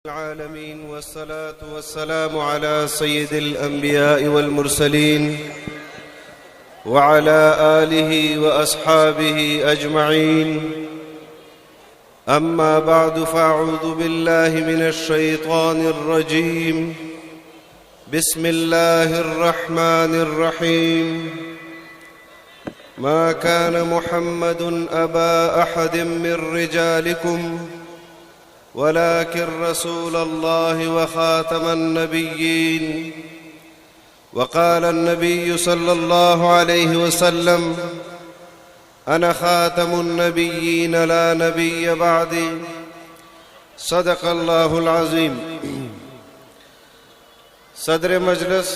العالمين والصلاة والسلام على سيد الأنبياء والمرسلين وعلى آله وأصحابه أجمعين. أما بعد فأعوذ بالله من الشيطان الرجيم. بسم الله الرحمن الرحيم. ما كان محمد أبا أحد من رجالكم ولكن رسول الله وخاتم النبيين. وقال النبي صلى الله عليه وسلم: أنا خاتم النبيين لا نبي بعدي. صدق الله العظيم. صدر مجلس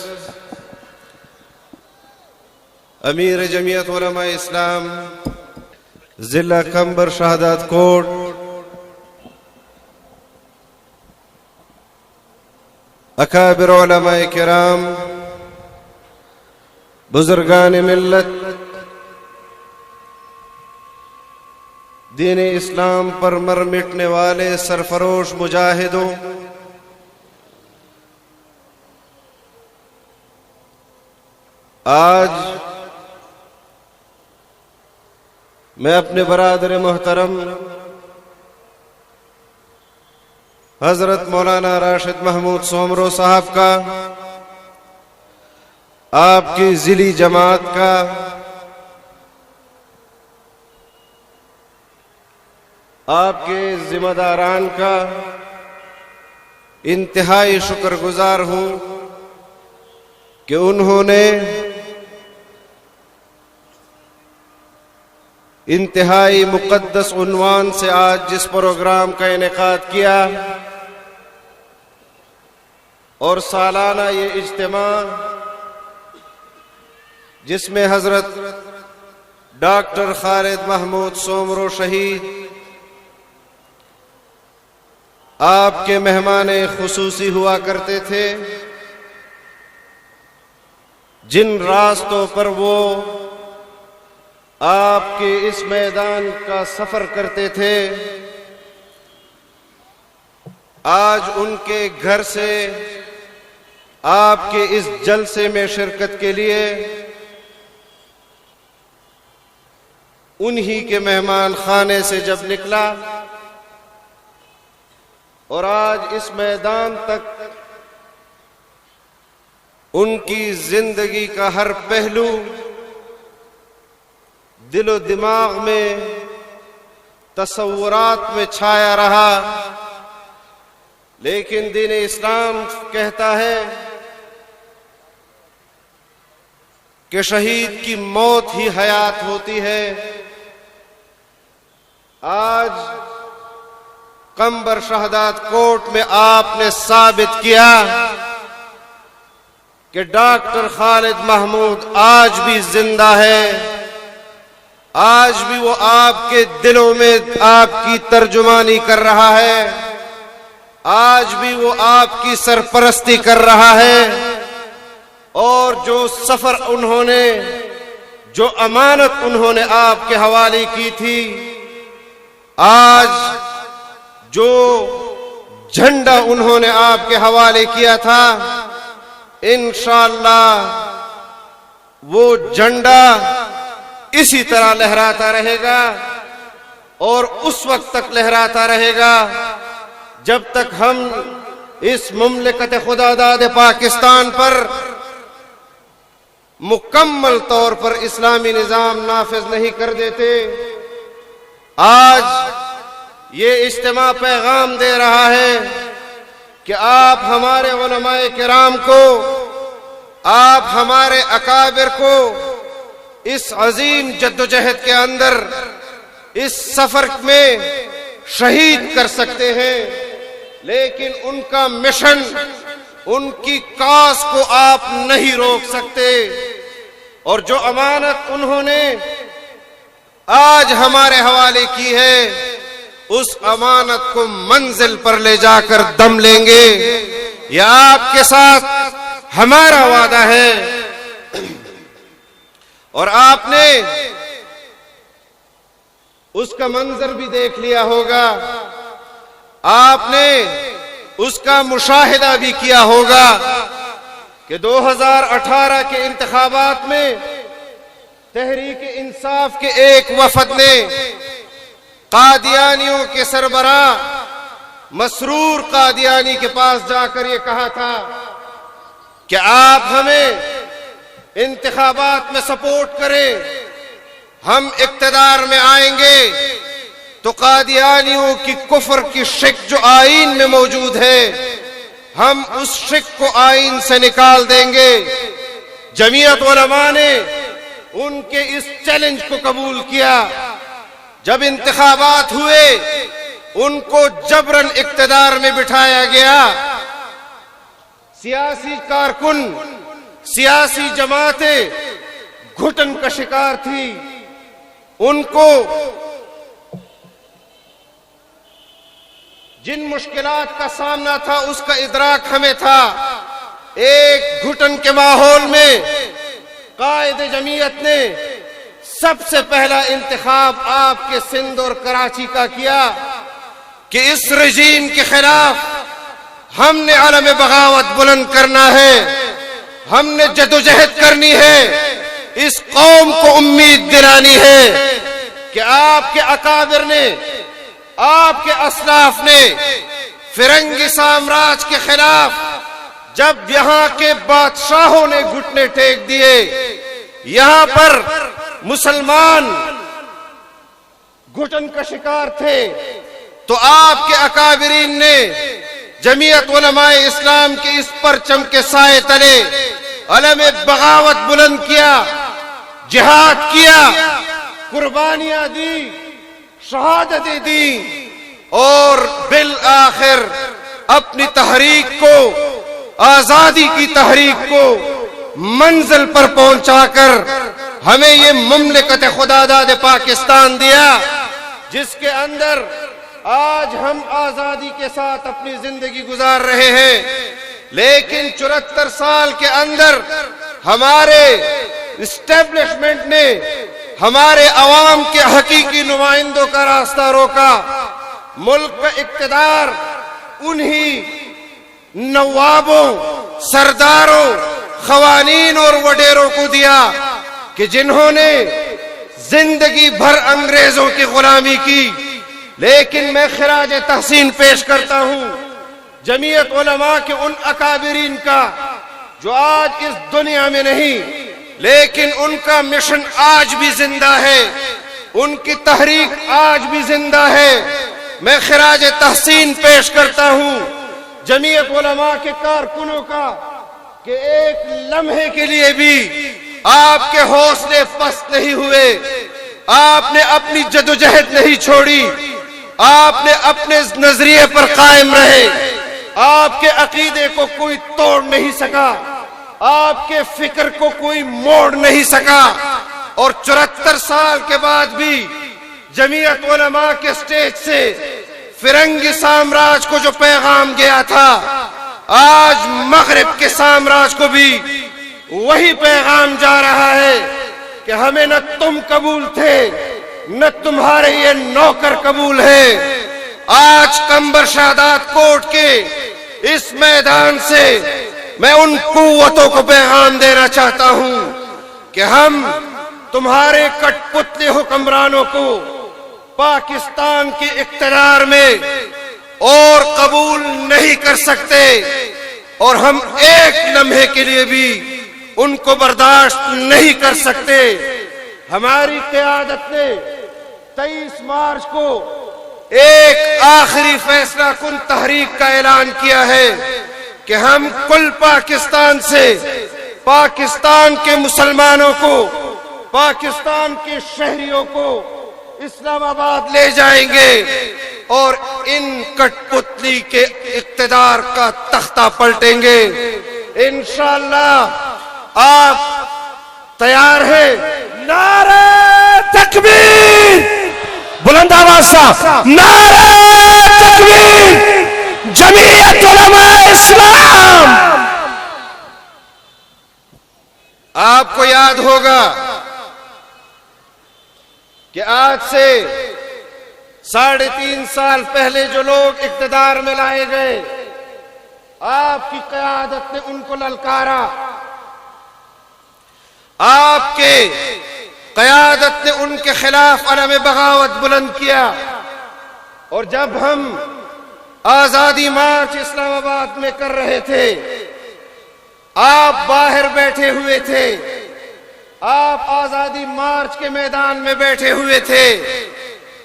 امیر جمعیت علماء اسلام ضلع کمبر شہادات کوٹ، اکابر علماء کرام، بزرگان ملت، دین اسلام پر مر مٹنے والے سرفروش مجاہدوں، آج میں اپنے برادر محترم حضرت مولانا راشد محمود سومرو صاحب کا، آپ کی ضلعی جماعت کا، آپ کے ذمہ داران کا انتہائی شکر گزار ہوں کہ انہوں نے انتہائی مقدس عنوان سے آج جس پروگرام کا انعقاد کیا اور سالانہ یہ اجتماع جس میں حضرت ڈاکٹر خالد محمود سومرو شہید آپ کے مہمان خصوصی ہوا کرتے تھے، جن راستوں پر وہ آپ کے اس میدان کا سفر کرتے تھے، آج ان کے گھر سے آپ کے اس جلسے میں شرکت کے لیے انہی کے مہمان خانے سے جب نکلا اور آج اس میدان تک ان کی زندگی کا ہر پہلو دل و دماغ میں، تصورات میں چھایا رہا، لیکن دین اسلام کہتا ہے کہ شہید کی موت ہی حیات ہوتی ہے۔ آج کمبر شہادات کوٹ میں آپ نے ثابت کیا کہ ڈاکٹر خالد محمود آج بھی زندہ ہے، آج بھی وہ آپ کے دلوں میں آپ کی ترجمانی کر رہا ہے، آج بھی وہ آپ کی سرپرستی کر رہا ہے، اور جو سفر انہوں نے، جو امانت انہوں نے آپ کے حوالے کی تھی، آج جو جھنڈا انہوں نے آپ کے حوالے کیا تھا، انشاءاللہ وہ جھنڈا اسی طرح لہراتا رہے گا اور اس وقت تک لہراتا رہے گا جب تک ہم اس مملکت خداداد پاکستان پر مکمل طور پر اسلامی نظام نافذ نہیں کر دیتے۔ آج یہ اجتماع پیغام دے رہا ہے کہ آپ ہمارے علماء کرام کو، آپ ہمارے اکابر کو اس عظیم جدوجہد کے اندر، اس سفر میں شہید کر سکتے ہیں، لیکن ان کا مشن، ان کی کاز کو آپ نہیں روک سکتے، اور جو امانت انہوں نے آج ہمارے حوالے کی ہے، اس امانت کو منزل پر لے جا کر دم لیں گے، یہ آپ کے ساتھ ہمارا وعدہ ہے۔ اور آپ نے اس کا منظر بھی دیکھ لیا ہوگا، آپ نے اس کا مشاہدہ بھی کیا ہوگا کہ 2018 کے انتخابات میں تحریک انصاف کے ایک وفد نے قادیانیوں کے سربراہ مسرور قادیانی کے پاس جا کر یہ کہا تھا کہ آپ ہمیں انتخابات میں سپورٹ کریں، ہم اقتدار میں آئیں گے تو قادیانیوں کی کفر کی شک جو آئین میں موجود ہے ہم اس شک کو آئین سے نکال دیں گے۔ جمعیت علماء نے ان کے اس چیلنج کو قبول کیا۔ جب انتخابات ہوئے ان کو جبراً اقتدار میں بٹھایا گیا۔ سیاسی کارکن، سیاسی جماعتیں گھٹن کا شکار تھی، ان کو جن مشکلات کا سامنا تھا اس کا ادراک ہمیں تھا۔ ایک گھٹن کے ماحول میں قائد جمعیت نے سب سے پہلا انتخاب آپ کے سندھ اور کراچی کا کیا کہ اس رجیم کے خلاف ہم نے علم بغاوت بلند کرنا ہے، ہم نے جدوجہد کرنی ہے، اس قوم کو امید دلانی ہے کہ آپ کے اکابر نے، آپ کے اسلاف نے فرنگی سامراج کے خلاف جب یہاں کے بادشاہوں نے گھٹنے ٹیک دیے، یہاں پر مسلمان گھٹن کا شکار تھے، تو آپ کے اکابرین نے جمعیت علماء اسلام کے اس پرچم کے سائے تلے علم بغاوت بلند کیا، جہاد کیا، قربانیاں دی، شہادتیں دی، اور بالآخر اپنی تحریک کو، آزادی کی تحریک کو منزل پر پہنچا کر ہمیں یہ مملکت خداداد پاکستان دیا، جس کے اندر آج ہم آزادی کے ساتھ اپنی زندگی گزار رہے ہیں۔ لیکن 74 سال کے اندر ہمارے اسٹیبلشمنٹ نے ہمارے عوام کے حقیقی نمائندوں کا راستہ روکا۔ ملک کا اقتدار انہی نوابوں، سرداروں، خوانین اور وڈیروں کو دیا کہ جنہوں نے زندگی بھر انگریزوں کی غلامی کی۔ لیکن میں خراج تحسین پیش کرتا ہوں جمعیت علماء کے ان اکابرین کا جو آج اس دنیا میں نہیں، لیکن ان کا مشن آج بھی زندہ ہے، ان کی تحریک آج بھی زندہ ہے۔ میں خراج تحسین پیش کرتا ہوں جمعیت علماء کے کارکنوں کا کہ ایک لمحے کے لیے بھی آپ کے حوصلے پست نہیں ہوئے، آپ نے اپنی جدوجہد نہیں چھوڑی، آپ نے اپنے نظریے پر قائم رہے، آپ کے عقیدے کو کوئی توڑ نہیں سکا، آپ کے فکر کو کوئی موڑ نہیں سکا، اور 74 سال کے بعد بھی جمعیت علماء کے سٹیج سے فرنگی سامراج کو جو پیغام گیا تھا، آج مغرب کے سامراج کو بھی وہی پیغام جا رہا ہے کہ ہمیں نہ تم قبول تھے، نہ تمہارے یہ نوکر قبول ہے۔ آج قمبر شہادات کوٹ کے اس میدان سے میں ان قوتوں کو پیغام دینا چاہتا ہوں کہ ہم تمہارے کٹ پتلے حکمرانوں کو پاکستان کے اقتدار میں اور قبول نہیں کر سکتے، اور ہم ایک لمحے کے لیے بھی ان کو برداشت نہیں کر سکتے۔ ہماری قیادت نے 23 مارچ کو ایک آخری فیصلہ کن تحریک کا اعلان کیا ہے کہ ہم کل پاکستان سے پاکستان کے مسلمانوں کو، پاکستان کے شہریوں کو اسلام آباد لے جائیں گے اور ان کٹ پتلی کے اقتدار کا تختہ پلٹیں گے۔ انشاءاللہ آپ تیار ہیں؟ نعرہ تکبیر، بلند آواز سے نعرہ تکبیر، جمعیت علماء اسلام۔ آپ کو یاد ہوگا کہ آج سے 3.5 سال پہلے جو لوگ اقتدار میں لائے گئے، آپ کی قیادت نے ان کو للکارا، آپ کے قیادت نے ان کے خلاف علم بغاوت بلند کیا، اور جب ہم آزادی مارچ اسلام آباد میں کر رہے تھے، آپ باہر بیٹھے ہوئے تھے، آپ آزادی مارچ کے میدان میں بیٹھے ہوئے تھے،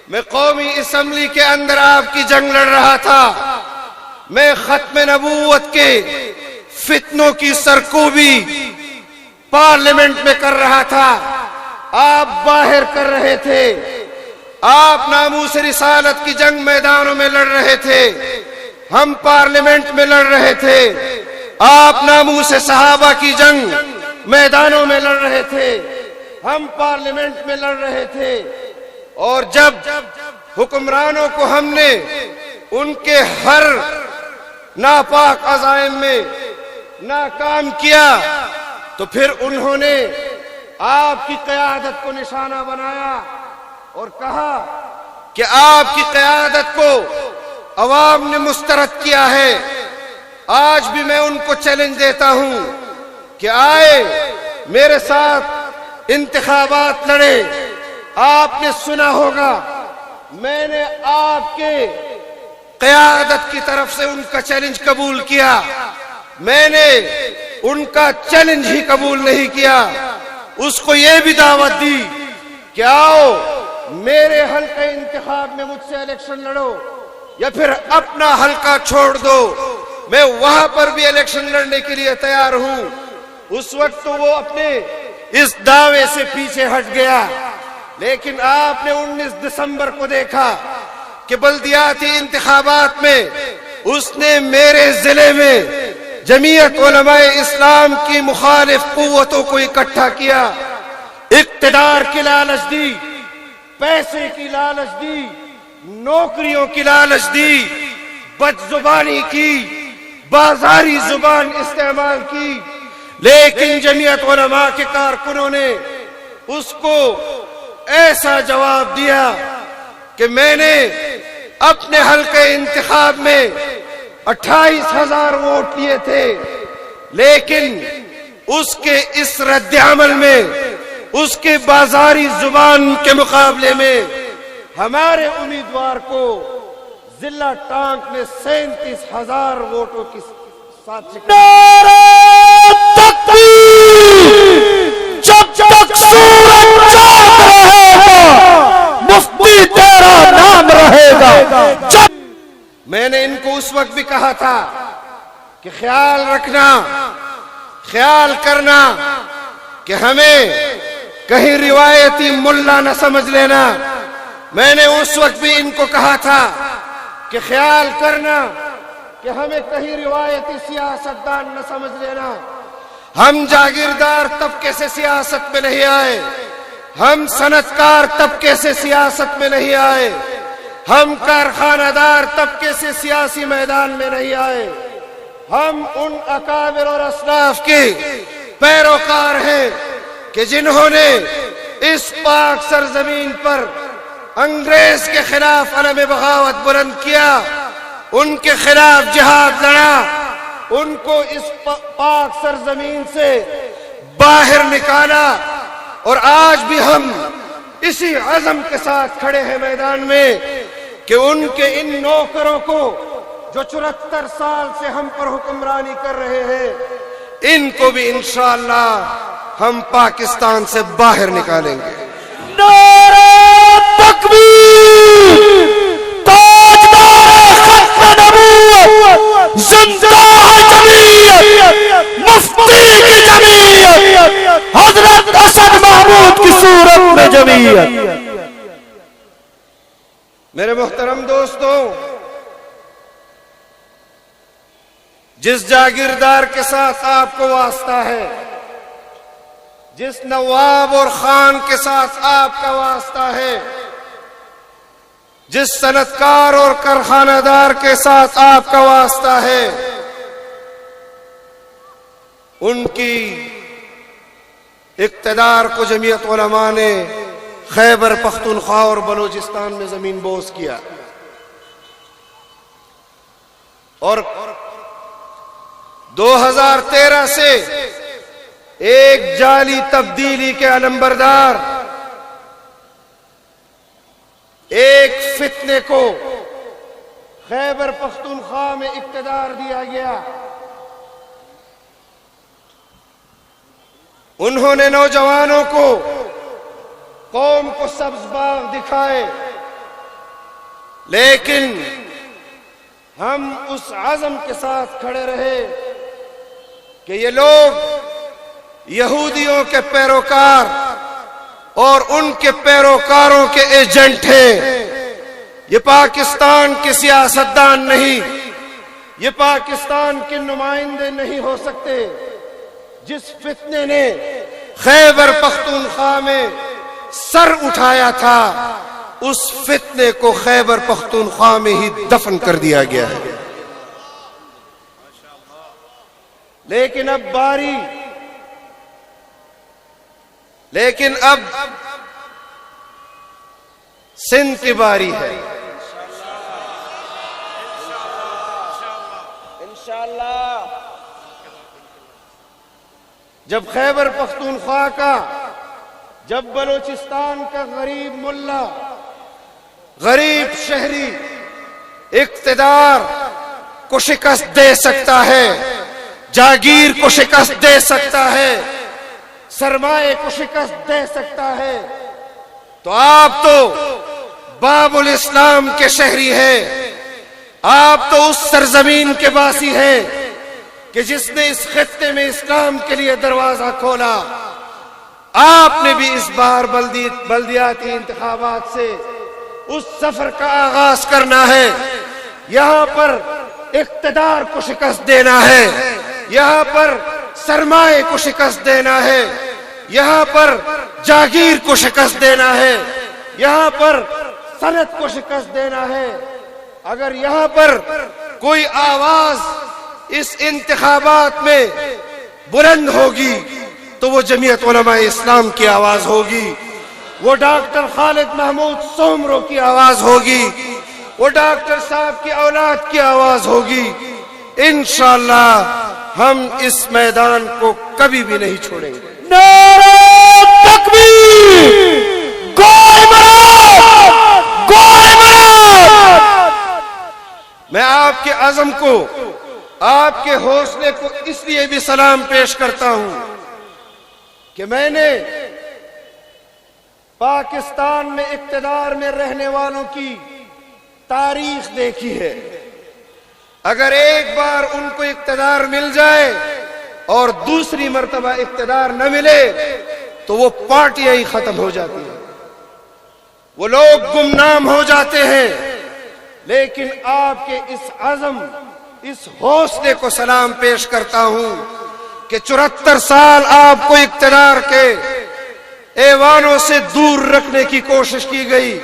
میں قومی اسمبلی کے اندر آپ کی جنگ لڑ رہا تھا، میں ختم نبوت کے فتنوں کی سرکوبی پارلیمنٹ میں کر رہا تھا، آپ باہر کر رہے تھے، آپ ناموس رسالت کی جنگ میدانوں میں لڑ رہے تھے، ہم پارلیمنٹ میں لڑ رہے تھے، آپ ناموس صحابہ کی جنگ میدانوں میں لڑ رہے تھے، ہم پارلیمنٹ میں لڑ رہے تھے، اور جب حکمرانوں کو ہم نے ان کے ہر ناپاک عزائم میں ناکام کیا تو پھر انہوں نے آپ کی قیادت کو نشانہ بنایا اور کہا کہ آپ کی قیادت کو عوام نے مسترد کیا ہے۔ آج بھی میں ان کو چیلنج دیتا ہوں کہ آئے میرے ساتھ انتخابات لڑے۔ آپ نے سنا ہوگا میں نے آپ کے قیادت کی طرف سے ان کا چیلنج قبول کیا، میں نے ان کا چیلنج ہی قبول نہیں کیا، اس کو یہ بھی دعوت دی کہ آؤ میرے حلقہ انتخاب میں مجھ سے الیکشن لڑو یا پھر اپنا حلقہ چھوڑ دو، میں وہاں پر بھی الیکشن لڑنے کے لیے تیار ہوں۔ اس وقت تو وہ اپنے اس دعوے سے پیچھے ہٹ گیا، لیکن آپ نے 19 دسمبر کو دیکھا کہ بلدیاتی انتخابات میں اس نے میرے ضلع میں جمعیت علماء اسلام کی مخالف قوتوں کو اکٹھا کیا، اقتدار کی لالچ دی، پیسے کی لالچ دی، نوکریوں کی لالچ دی، بد زبانی کی، بازاری زبان استعمال کی، لیکن جمعیت علماء کے کارکنوں نے اس کو ایسا جواب دیا کہ میں نے اپنے حلقے انتخاب میں 28,000 ووٹ لیے تھے، لیکن اس کے اس رد عمل میں، اس کے بازاری زبان کے مقابلے میں ہمارے امیدوار کو ضلع ٹانک نے 37,000 ووٹوں کے ساتھ جب تک سورج چاند رہے گا مفتی تیرا نام رہے گا۔ میں نے ان کو اس وقت بھی کہا تھا کہ خیال رکھنا، خیال کرنا کہ ہمیں کہیں روایتی ملا نہ سمجھ لینا۔ میں نے اس وقت بھی ان کو کہا تھا کہ خیال کرنا کہ ہمیں کہیں روایتی سیاستدان نہ سمجھ لینا۔ ہم جاگیردار طبقے سے سیاست میں نہیں آئے، ہم صنعتکار طبقے سے سیاست میں نہیں آئے، ہم کارخانہ دار طبقے سے سیاسی میدان میں نہیں آئے، ہم ان اکابر اور اسلاف کے پیروکار ہیں کہ جنہوں نے اس پاک سرزمین پر انگریز کے خلاف علم بغاوت بلند کیا، ان کے خلاف جہاد لڑا، ان کو اس پاک سرزمین سے باہر نکالا، اور آج بھی ہم اسی عزم کے ساتھ کھڑے ہیں میدان میں کہ ان کے ان نوکروں کو جو 74 سال سے ہم پر حکمرانی کر رہے ہیں، ان کو بھی انشاءاللہ ہم پاکستان سے باہر نکالیں گے۔ نعرہ تکبیر، تاجدار ختم نبوت، زندہ ہے جمعیت، مفتی کی جمعیت، حضرت اسد محمود کی صورت میں جمعیت۔ میرے محترم دوستوں، جس جاگیردار کے ساتھ آپ کو واسطہ ہے، جس نواب اور خان کے ساتھ آپ کا واسطہ ہے، جس صنعتکار اور کارخانہ دار کے ساتھ آپ کا واسطہ ہے، ان کی اقتدار کو جمعیت علماء نے خیبر پختونخوا اور بلوچستان میں زمین بوس کیا، اور 2013 سے ایک جعلی تبدیلی کے علمبردار ایک فتنے کو خیبر پختونخوا میں اقتدار دیا گیا. انہوں نے نوجوانوں کو قوم کو سبز باغ دکھائے، لیکن ہم اس عزم کے ساتھ کھڑے رہے کہ یہ لوگ یہودیوں کے پیروکار اور ان کے پیروکاروں کے ایجنٹ ہیں. یہ پاکستان کے سیاستدان نہیں، یہ پاکستان کے نمائندے نہیں ہو سکتے. جس فتنے نے خیبر پختونخوا میں سر اٹھایا تھا، اس فتنے کو خیبر پختونخوا میں ہی دفن کر دیا گیا ہے. لیکن اب سندھ کی باری ہے. انشاءاللہ جب خیبر پختونخوا کا، جب بلوچستان کا غریب ملا، غریب شہری اقتدار کو شکست دے سکتا ہے، جاگیر کو شکست دے سکتا ہے، سرمایہ کو شکست دے سکتا ہے، تو آپ تو باب الاسلام کے شہری ہیں. آپ تو اس سرزمین کے باسی ہیں کہ جس نے اس خطے میں اسلام کے لیے دروازہ کھولا. آپ نے بھی اس بار بلدیاتی انتخابات سے اس سفر کا آغاز کرنا ہے. یہاں پر اقتدار کو شکست دینا ہے، یہاں پر سرمایہ کو شکست دینا ہے، یہاں پر جاگیر کو شکست دینا ہے، یہاں پر صنعت کو شکست دینا ہے. اگر یہاں پر کوئی آواز اس انتخابات میں بلند ہوگی تو وہ جمعیت علماء اسلام کی آواز ہوگی، وہ ڈاکٹر خالد محمود سومرو کی آواز ہوگی، وہ ڈاکٹر صاحب کی اولاد کی آواز ہوگی. انشاءاللہ ہم اس میدان کو کبھی بھی نہیں چھوڑیں گے. نعرہ تکبیر، گوئے مراد، گوئے مراد. میں آپ کے عزم کو، آپ کے حوصلے کو اس لیے بھی سلام پیش کرتا ہوں کہ میں نے پاکستان میں اقتدار میں رہنے والوں کی تاریخ دیکھی ہے. اگر ایک بار ان کو اقتدار مل جائے اور دوسری مرتبہ اقتدار نہ ملے تو وہ پارٹیاں ہی ختم ہو جاتی ہیں، وہ لوگ گمنام ہو جاتے ہیں. لیکن آپ کے اس عزم، اس حوصلے کو سلام پیش کرتا ہوں کہ 74 سال آپ کو اقتدار کے ایوانوں سے دور رکھنے کی کوشش کی گئی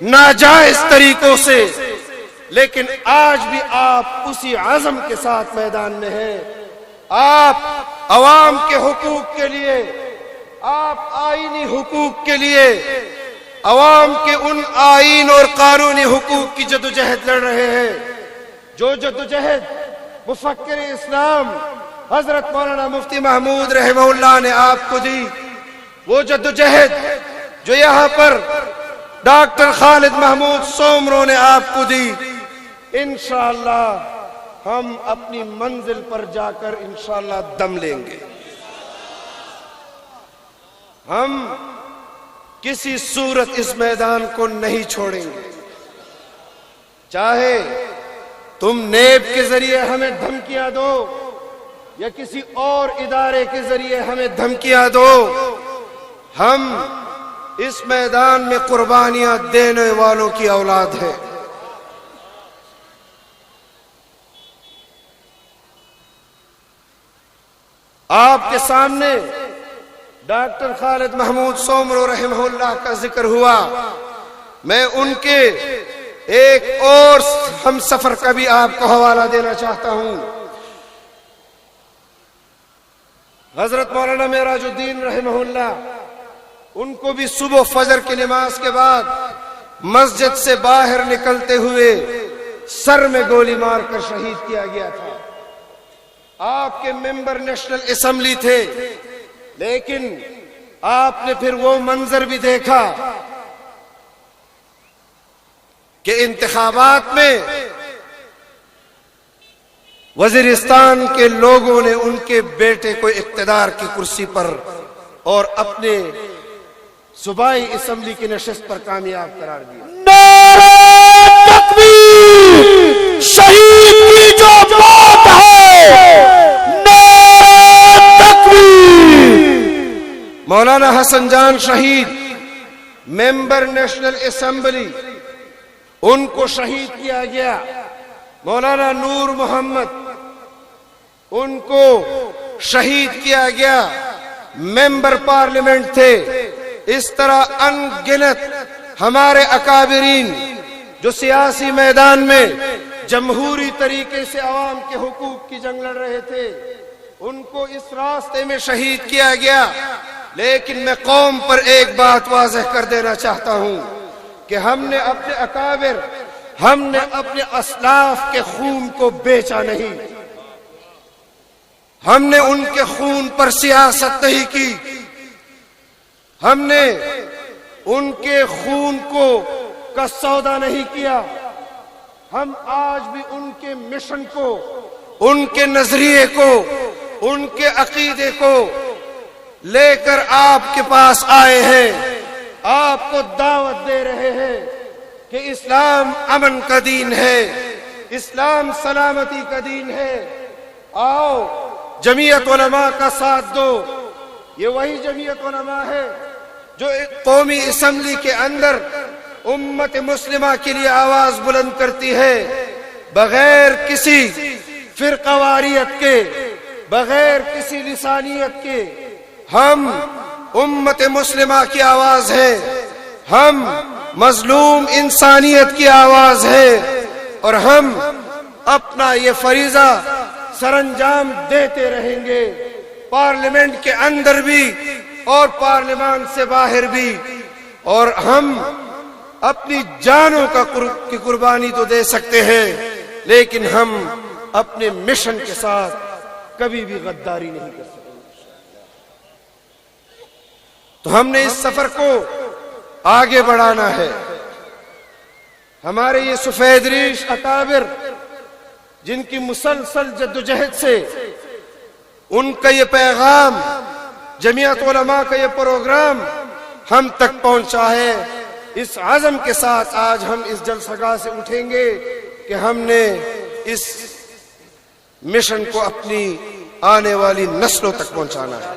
ناجائز طریقوں سے، لیکن آج بھی آپ اسی عزم کے ساتھ میدان میں ہیں. آپ عوام کے حقوق کے لیے، آپ آئینی حقوق کے لیے، عوام کے ان آئین اور قانونی حقوق کی جدوجہد لڑ رہے ہیں. جو جدوجہد مفکر اسلام حضرت مولانا مفتی محمود رحمہ اللہ نے آپ کو دی، وہ جدوجہد جو یہاں پر ڈاکٹر خالد محمود سومرو نے آپ کو دی، انشاءاللہ ہم اپنی منزل پر جا کر انشاءاللہ دم لیں گے. ہم کسی صورت اس میدان کو نہیں چھوڑیں گے. چاہے تم نیب کے ذریعے ہمیں دھمکیاں دو یا کسی اور ادارے کے ذریعے ہمیں دھمکیاں دو، ہم اس میدان میں قربانیاں دینے والوں کی اولاد ہیں. آپ کے سامنے ڈاکٹر خالد محمود سومرو رحمہ اللہ کا ذکر ہوا. میں ان کے ایک اور ہم سفر کا بھی آپ کو حوالہ دینا چاہتا ہوں. حضرت مولانا معراج الدین رحمہ اللہ، ان کو بھی صبح فجر کی نماز کے بعد مسجد سے باہر نکلتے ہوئے سر میں گولی مار کر شہید کیا گیا تھا. آپ کے ممبر نیشنل اسمبلی تھے، لیکن آپ نے پھر وہ منظر بھی دیکھا کہ انتخابات میں وزیرستان کے لوگوں نے ان کے بیٹے کو اقتدار کی کرسی پر اور اپنے صوبائی اسمبلی کی نشست پر کامیاب قرار دیا۔ نعرہ تکبیر، شہید کی جو موت ہے، نعرہ تکبیر۔ مولانا حسن جان شہید ممبر نیشنل اسمبلی، ان کو شہید کیا گیا۔ مولانا نور محمد، ان کو شہید کیا گیا، ممبر پارلیمنٹ تھے۔ اس طرح ان گنت ہمارے اکابرین جو سیاسی میدان میں جمہوری طریقے سے عوام کے حقوق کی جنگ لڑ رہے تھے، ان کو اس راستے میں شہید کیا گیا۔ لیکن میں قوم پر ایک بات واضح کر دینا چاہتا ہوں کہ ہم نے اپنے اکابر، ہم نے اپنے اسلاف کے خون کو بیچا نہیں، ہم نے ان کے خون پر سیاست نہیں کی، ہم نے ان کے خون کا سودا نہیں کیا۔ ہم آج بھی ان کے مشن کو، ان کے نظریے کو، ان کے عقیدے کو لے کر آپ کے پاس آئے ہیں، آپ کو دعوت دے رہے ہیں کہ اسلام امن کا دین ہے، اسلام سلامتی کا دین ہے۔ آؤ جمعیت علماء کا ساتھ دو۔ یہ وہی جمعیت علماء ہے جو ایک قومی اسمبلی کے اندر امت مسلمہ کے لیے آواز بلند کرتی ہے، بغیر کسی فرقہ واریت کے، بغیر کسی لسانیت کے۔ ہم امت مسلمہ کی آواز ہے، ہم مظلوم انسانیت کی آواز ہے، اور ہم اپنا یہ فریضہ سر انجام دیتے رہیں گے، پارلیمنٹ کے اندر بھی اور پارلیمان سے باہر بھی۔ اور ہم اپنی جانوں کی قربانی تو دے سکتے ہیں، لیکن ہم اپنے مشن کے ساتھ کبھی بھی غداری نہیں کر سکتے۔ تو ہم نے اس سفر کو آگے بڑھانا ہے۔ ہمارے یہ سفید ریش اکابر جن کی مسلسل جدوجہد سے ان کا یہ پیغام، جمعیت علماء کا یہ پروگرام ہم تک پہنچا ہے، اس عزم کے ساتھ آج ہم اس جلسہ سے اٹھیں گے کہ ہم نے اس مشن کو اپنی آنے والی نسلوں تک پہنچانا ہے۔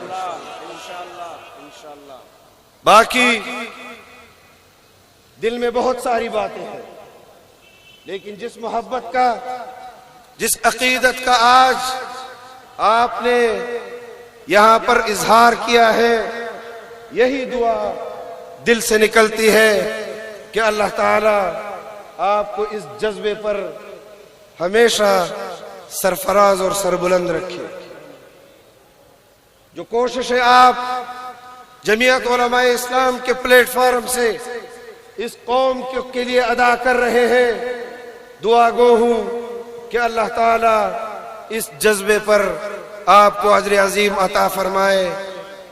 باقی دل میں بہت ساری باتیں ہیں، لیکن جس محبت کا، جس عقیدت کا آج آپ نے یہاں پر اظہار کیا ہے، یہی دعا دل سے نکلتی ہے کہ اللہ تعالی آپ کو اس جذبے پر ہمیشہ سرفراز اور سربلند رکھے۔ جو کوششیں آپ جمعیت علماء اسلام کے پلیٹ فارم سے اس قوم کے لیے ادا کر رہے ہیں، دعا گو ہوں کہ اللہ تعالی اس جذبے پر آپ کو اجر عظیم عطا فرمائے۔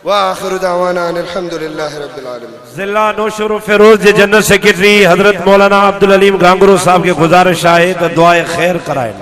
وآخر دعوانا ان الحمدللہ رب العالمین۔ ضلع نوشر و فیروز جنرل سیکرٹری حضرت مولانا عبدالعلیم گانگرو صاحب کے گزارش ہے تو دعائے خیر کرائیں۔